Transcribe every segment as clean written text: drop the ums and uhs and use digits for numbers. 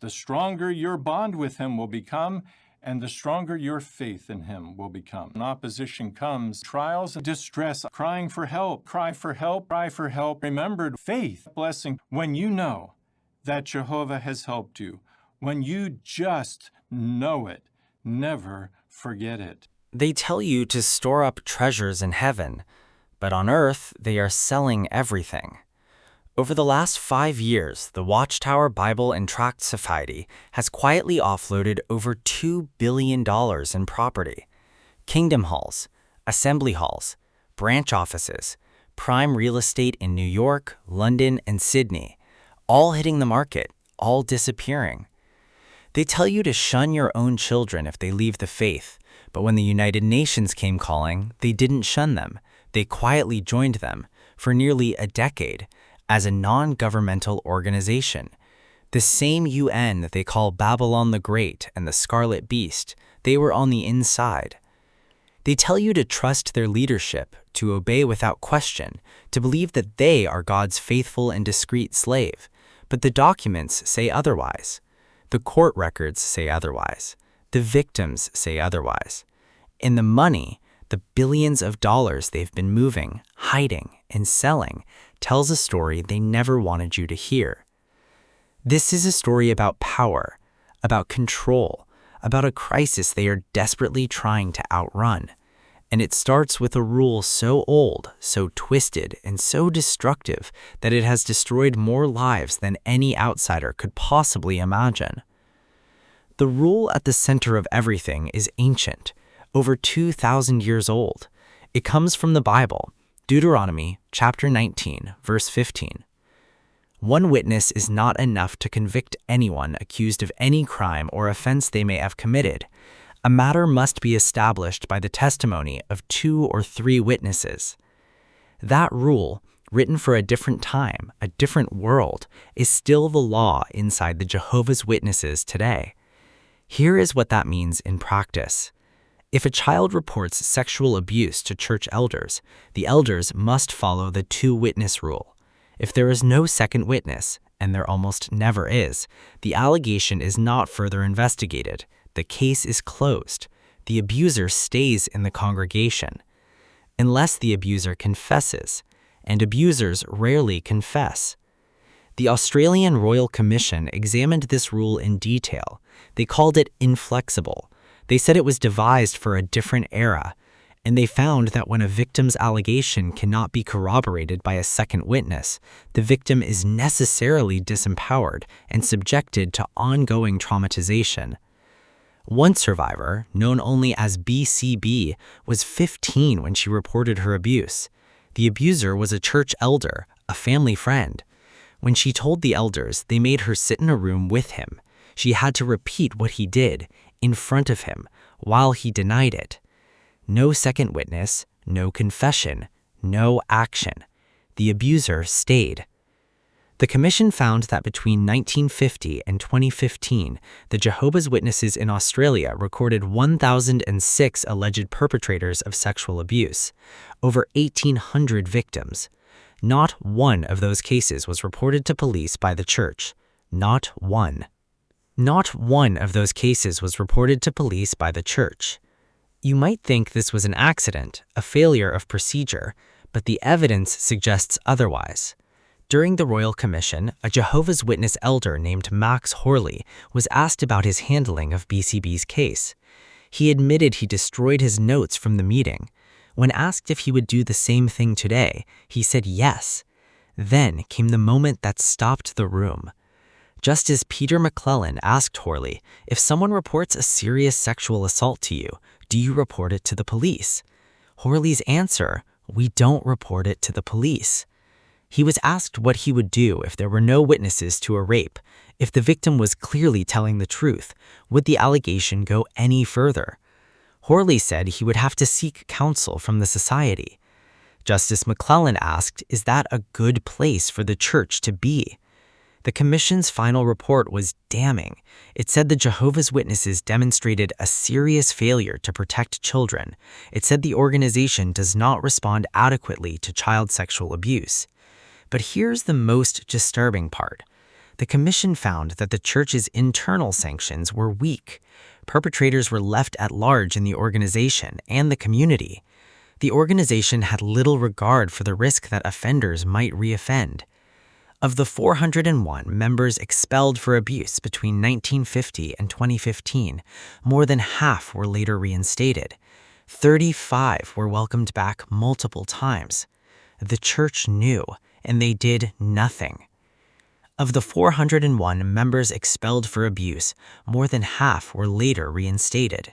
the stronger your bond with him will become, and the stronger your faith in him will become. When opposition comes, trials and distress, crying for help, cry for help, cry for help. Remember, faith, blessing, when you know that Jehovah has helped you, when you just know it, never forget it. They tell you to store up treasures in heaven, but on earth they are selling everything. Over the last 5 years, the Watchtower Bible and Tract Society has quietly offloaded over $2 billion in property. Kingdom halls, assembly halls, branch offices, prime real estate in New York, London, and Sydney, all hitting the market, all disappearing. They tell you to shun your own children if they leave the faith, but when the United Nations came calling, they didn't shun them. They quietly joined them, for nearly a decade, as a non-governmental organization. The same UN that they call Babylon the Great and the Scarlet Beast, they were on the inside. They tell you to trust their leadership, to obey without question, to believe that they are God's faithful and discreet slave. But the documents say otherwise. The court records say otherwise. The victims say otherwise. And the money, the billions of dollars they've been moving, hiding, and selling, tells a story they never wanted you to hear. This is a story about power, about control, about a crisis they are desperately trying to outrun. And it starts with a rule so old, so twisted, and so destructive that it has destroyed more lives than any outsider could possibly imagine. The rule at the center of everything is ancient, over 2,000 years old. It comes from the Bible, Deuteronomy chapter 19, verse 15. One witness is not enough to convict anyone accused of any crime or offense they may have committed. A matter must be established by the testimony of 2 or 3 witnesses. That rule, written for a different time, a different world, is still the law inside the Jehovah's Witnesses today. Here is what that means in practice. If a child reports sexual abuse to church elders, the elders must follow the 2-witness rule. If there is no second witness, and there almost never is, the allegation is not further investigated. The case is closed. The abuser stays in the congregation. Unless the abuser confesses, and abusers rarely confess. The Australian Royal Commission examined this rule in detail. They called it inflexible. They said it was devised for a different era, and they found that when a victim's allegation cannot be corroborated by a second witness, the victim is necessarily disempowered and subjected to ongoing traumatization. One survivor, known only as BCB, was 15 when she reported her abuse. The abuser was a church elder, a family friend. When she told the elders, they made her sit in a room with him. She had to repeat what he did, in front of him, while he denied it. No second witness, no confession, no action. The abuser stayed. The commission found that between 1950 and 2015, the Jehovah's Witnesses in Australia recorded 1,006 alleged perpetrators of sexual abuse, over 1,800 victims. Not one of those cases was reported to police by the church. Not one. Not one of those cases was reported to police by the church. You might think this was an accident, a failure of procedure, but the evidence suggests otherwise. During the Royal Commission, a Jehovah's Witness elder named Max Horley was asked about his handling of BCB's case. He admitted he destroyed his notes from the meeting. When asked if he would do the same thing today, he said yes. Then came the moment that stopped the room. Justice Peter McClellan asked Horley, if someone reports a serious sexual assault to you, do you report it to the police? Horley's answer, we don't report it to the police. He was asked what he would do if there were no witnesses to a rape. If the victim was clearly telling the truth, would the allegation go any further? Horley said he would have to seek counsel from the society. Justice McClellan asked, is that a good place for the church to be? The commission's final report was damning. It said the Jehovah's Witnesses demonstrated a serious failure to protect children. It said the organization does not respond adequately to child sexual abuse. But here's the most disturbing part. the commission found that the church's internal sanctions were weak. Perpetrators were left at large in the organization and the community. The organization had little regard for the risk that offenders might reoffend. Of the 401 members expelled for abuse between 1950 and 2015, more than half were later reinstated. 35 were welcomed back multiple times. The church knew, and they did nothing. Of the 401 members expelled for abuse, more than half were later reinstated.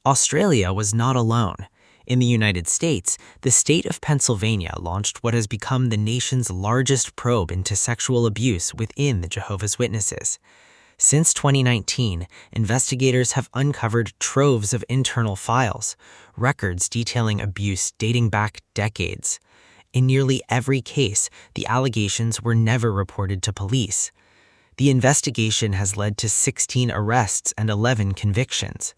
Australia was not alone. In the United States, the state of Pennsylvania launched what has become the nation's largest probe into sexual abuse within the Jehovah's Witnesses. Since 2019, investigators have uncovered troves of internal files, records detailing abuse dating back decades. In nearly every case, the allegations were never reported to police. The investigation has led to 16 arrests and 11 convictions.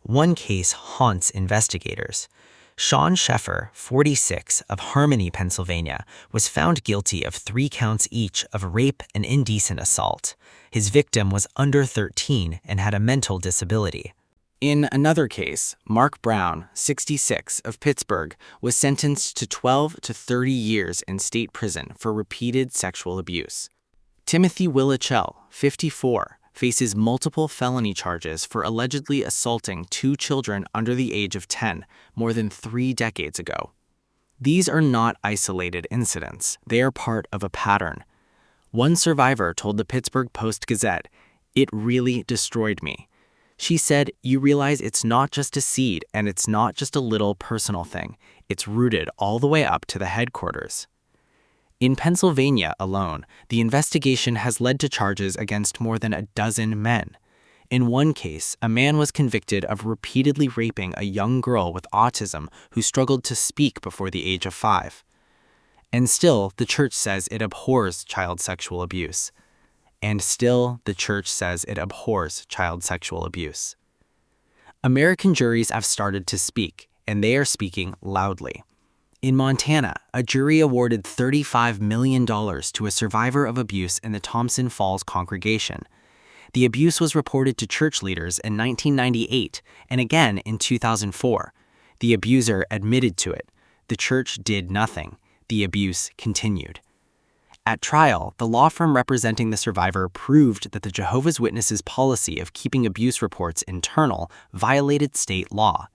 One case haunts investigators. Sean Sheffer, 46, of Harmony, Pennsylvania, was found guilty of 3 counts each of rape and indecent assault. His victim was under 13 and had a mental disability. In another case, Mark Brown, 66, of Pittsburgh, was sentenced to 12 to 30 years in state prison for repeated sexual abuse. Timothy Willichell, 54, faces multiple felony charges for allegedly assaulting 2 children under the age of 10 more than 3 decades ago. These are not isolated incidents. They are part of a pattern. One survivor told the Pittsburgh Post-Gazette, "It really destroyed me." She said, "You realize it's not just a seed and it's not just a little personal thing. It's rooted all the way up to the headquarters." In Pennsylvania alone, the investigation has led to charges against more than a dozen men. In one case, a man was convicted of repeatedly raping a young girl with autism who struggled to speak before the age of 5. And still, the church says it abhors child sexual abuse. And still, the church says it abhors child sexual abuse. American juries have started to speak, and they are speaking loudly. In Montana, a jury awarded $35 million to a survivor of abuse in the Thompson Falls congregation. The abuse was reported to church leaders in 1998 and again in 2004. The abuser admitted to it. The church did nothing. The abuse continued. At trial, the law firm representing the survivor proved that the Jehovah's Witnesses' policy of keeping abuse reports internal violated state law.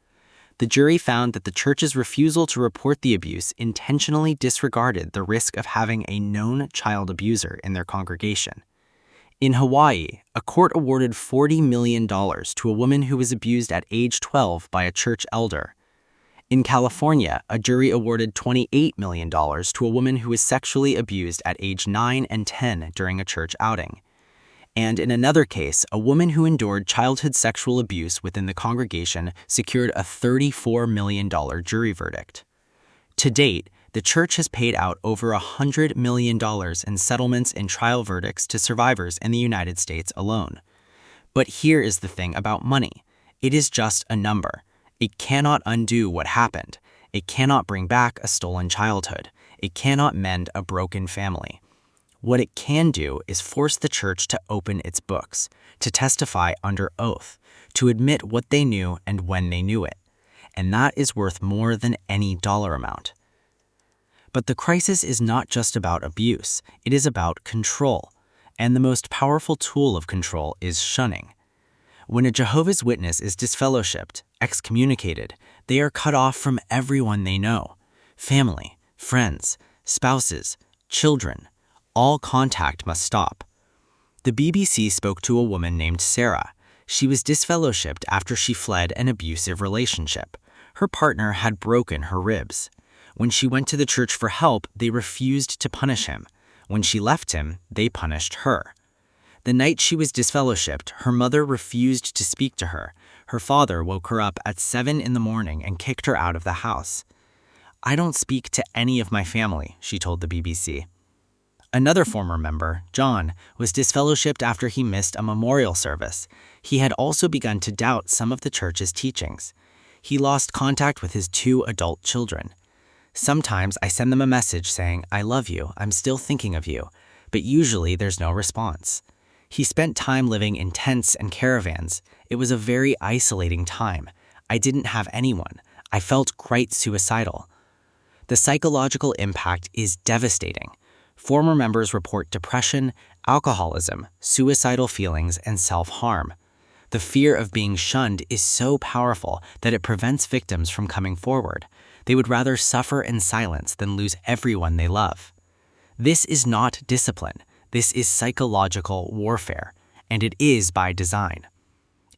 The jury found that the church's refusal to report the abuse intentionally disregarded the risk of having a known child abuser in their congregation. In Hawaii, a court awarded $40 million to a woman who was abused at age 12 by a church elder. In California, a jury awarded $28 million to a woman who was sexually abused at age 9 and 10 during a church outing. And in another case, a woman who endured childhood sexual abuse within the congregation secured a $34 million jury verdict. To date, the church has paid out over $100 million in settlements and trial verdicts to survivors in the United States alone. But here is the thing about money. It is just a number. It cannot undo what happened. It cannot bring back a stolen childhood. It cannot mend a broken family. What it can do is force the church to open its books, to testify under oath, to admit what they knew and when they knew it. And that is worth more than any dollar amount. But the crisis is not just about abuse. It is about control. And the most powerful tool of control is shunning. When a Jehovah's Witness is disfellowshipped, excommunicated, they are cut off from everyone they know. Family, friends, spouses, children. All contact must stop. The BBC spoke to a woman named Sarah. She was disfellowshipped after she fled an abusive relationship. Her partner had broken her ribs. When she went to the church for help, they refused to punish him. When she left him, they punished her. The night she was disfellowshipped, her mother refused to speak to her. Her father woke her up at 7 in the morning and kicked her out of the house. "I don't speak to any of my family," she told the BBC. Another former member, John, was disfellowshipped after he missed a memorial service. He had also begun to doubt some of the church's teachings. He lost contact with his 2 adult children. "Sometimes I send them a message saying, 'I love you, I'm still thinking of you.' but usually there's no response. He spent time living in tents and caravans. It was a very isolating time. I didn't have anyone. I felt quite suicidal. The psychological impact is devastating. Former members report depression, alcoholism, suicidal feelings, and self-harm. The fear of being shunned is so powerful that it prevents victims from coming forward. They would rather suffer in silence than lose everyone they love. This is not discipline. This is psychological warfare, and it is by design.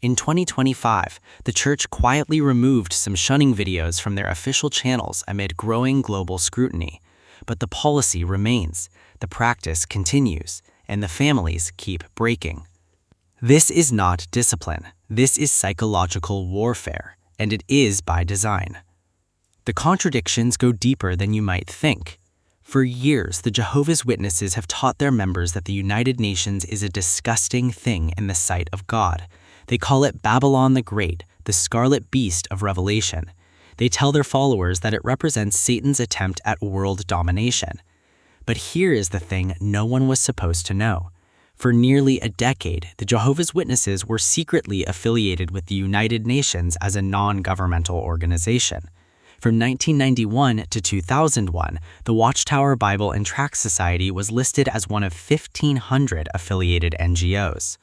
In 2025, the church quietly removed some shunning videos from their official channels amid growing global scrutiny. But the policy remains, the practice continues, and the families keep breaking. This is not discipline. This is psychological warfare, and it is by design. The contradictions go deeper than you might think. For years, the Jehovah's Witnesses have taught their members that the United Nations is a disgusting thing in the sight of God. They call it Babylon the Great, the scarlet beast of Revelation. They tell their followers that it represents Satan's attempt at world domination. But here is the thing no one was supposed to know. For nearly a decade, the Jehovah's Witnesses were secretly affiliated with the United Nations as a non-governmental organization. From 1991 to 2001, the Watchtower Bible and Tract Society was listed as one of 1,500 affiliated NGOs.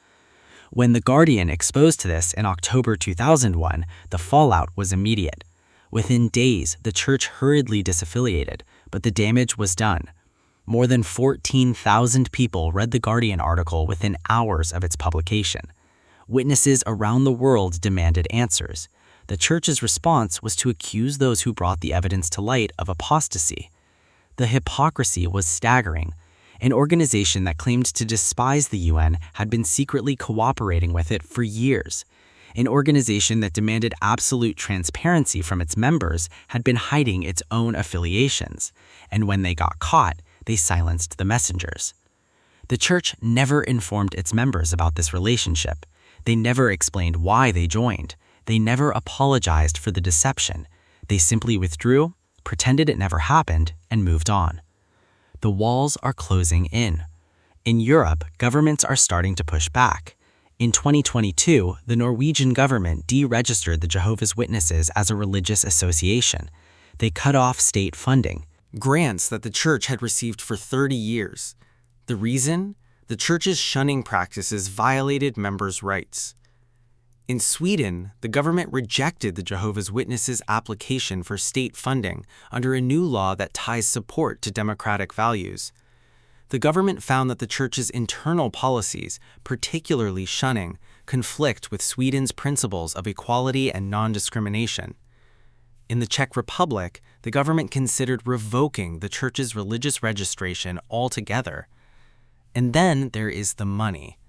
When The Guardian exposed this in October 2001, the fallout was immediate. Within days, the church hurriedly disaffiliated, but the damage was done. More than 14,000 people read the Guardian article within hours of its publication. Witnesses around the world demanded answers. The church's response was to accuse those who brought the evidence to light of apostasy. The hypocrisy was staggering. An organization that claimed to despise the UN had been secretly cooperating with it for years. An organization that demanded absolute transparency from its members had been hiding its own affiliations, and when they got caught, they silenced the messengers. The church never informed its members about this relationship. They never explained why they joined. They never apologized for the deception. They simply withdrew, pretended it never happened, and moved on. The walls are closing in. In Europe, governments are starting to push back. In 2022, the Norwegian government deregistered the Jehovah's Witnesses as a religious association. They cut off state funding, grants that the church had received for 30 years. The reason? The church's shunning practices violated members' rights. In Sweden, the government rejected the Jehovah's Witnesses' application for state funding under a new law that ties support to democratic values. The government found that the church's internal policies, particularly shunning, conflict with Sweden's principles of equality and non-discrimination. In the Czech Republic, the government considered revoking the church's religious registration altogether. And then there is the money.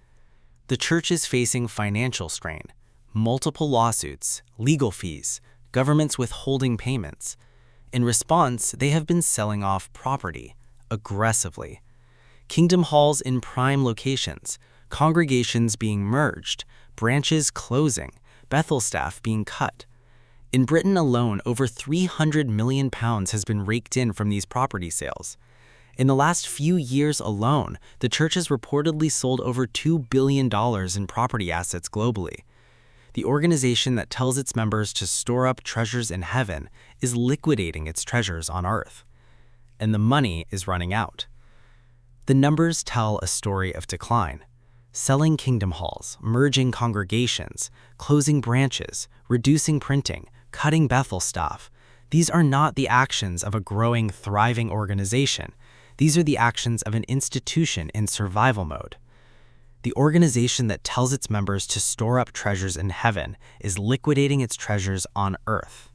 The church is facing financial strain, multiple lawsuits, legal fees, governments withholding payments. In response, they have been selling off property aggressively. Kingdom halls in prime locations, congregations being merged, branches closing, Bethel staff being cut. In Britain alone, over £300 million has been raked in from these property sales. In the last few years alone, the church has reportedly sold over $2 billion in property assets globally. The organization that tells its members to store up treasures in heaven is liquidating its treasures on earth. And the money is running out. The numbers tell a story of decline. Selling kingdom halls, merging congregations, closing branches, reducing printing, cutting Bethel staff. These are not the actions of a growing, thriving organization. These are the actions of an institution in survival mode. The organization that tells its members to store up treasures in heaven is liquidating its treasures on earth.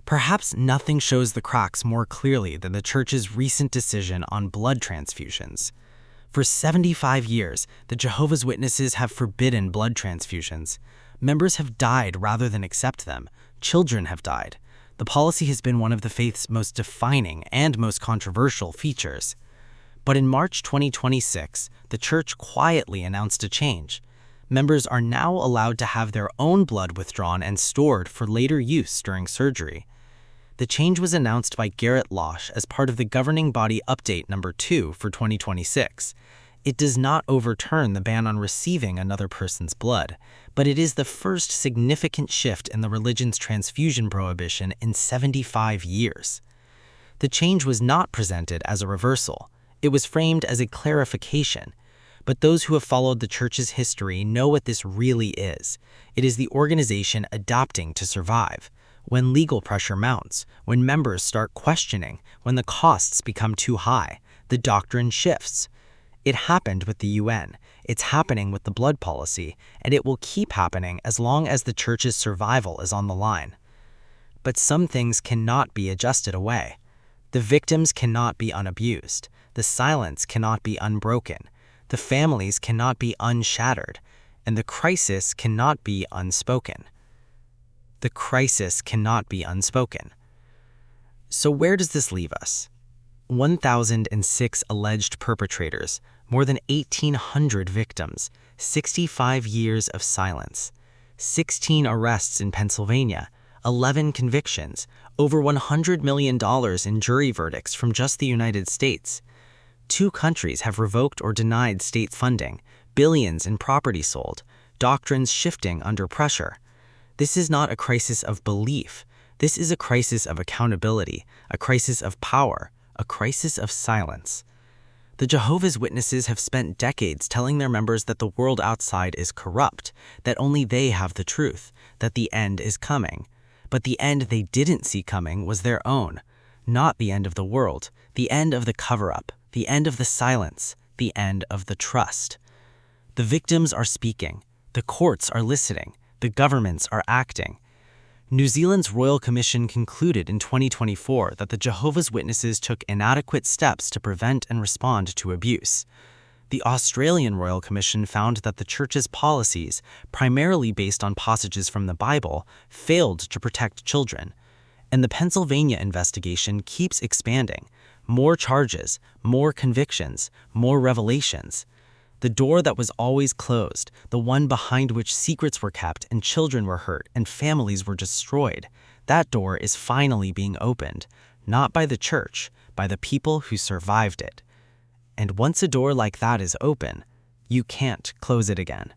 Perhaps nothing shows the cracks more clearly than the church's recent decision on blood transfusions. For 75 years, the Jehovah's Witnesses have forbidden blood transfusions. Members have died rather than accept them. Children have died. The policy has been one of the faith's most defining and most controversial features. But in March 2026, the church quietly announced a change. Members are now allowed to have their own blood withdrawn and stored for later use during surgery. The change was announced by Garrett Losh as part of the governing body update number 2 for 2026. It does not overturn the ban on receiving another person's blood, but it is the first significant shift in the religion's transfusion prohibition in 75 years. The change was not presented as a reversal. It was framed as a clarification. But those who have followed the Church's history know what this really is. It is the organization adapting to survive. When legal pressure mounts, when members start questioning, when the costs become too high, the doctrine shifts. It happened with the UN, it's happening with the blood policy, and it will keep happening as long as the Church's survival is on the line. But some things cannot be adjusted away. The victims cannot be unabused. The silence cannot be unbroken. The families cannot be unshattered, and the crisis cannot be unspoken. The crisis cannot be unspoken. So where does this leave us? 1,006 alleged perpetrators, more than 1,800 victims, 65 years of silence, 16 arrests in Pennsylvania, 11 convictions, over $100 million in jury verdicts from just the United States. 2 countries have revoked or denied state funding, billions in property sold, doctrines shifting under pressure. This is not a crisis of belief. This is a crisis of accountability, a crisis of power, a crisis of silence. The Jehovah's Witnesses have spent decades telling their members that the world outside is corrupt, that only they have the truth, that the end is coming. But the end they didn't see coming was their own, not the end of the world, the end of the cover-up, the end of the silence, the end of the trust. The victims are speaking, the courts are listening, the governments are acting. New Zealand's Royal Commission concluded in 2024 that the Jehovah's Witnesses took inadequate steps to prevent and respond to abuse. The Australian Royal Commission found that the Church's policies, primarily based on passages from the Bible, failed to protect children. And the Pennsylvania investigation keeps expanding. More charges, more convictions, more revelations. The door that was always closed, the one behind which secrets were kept and children were hurt and families were destroyed, that door is finally being opened, not by the Church, by the people who survived it. And once a door like that is open, you can't close it again.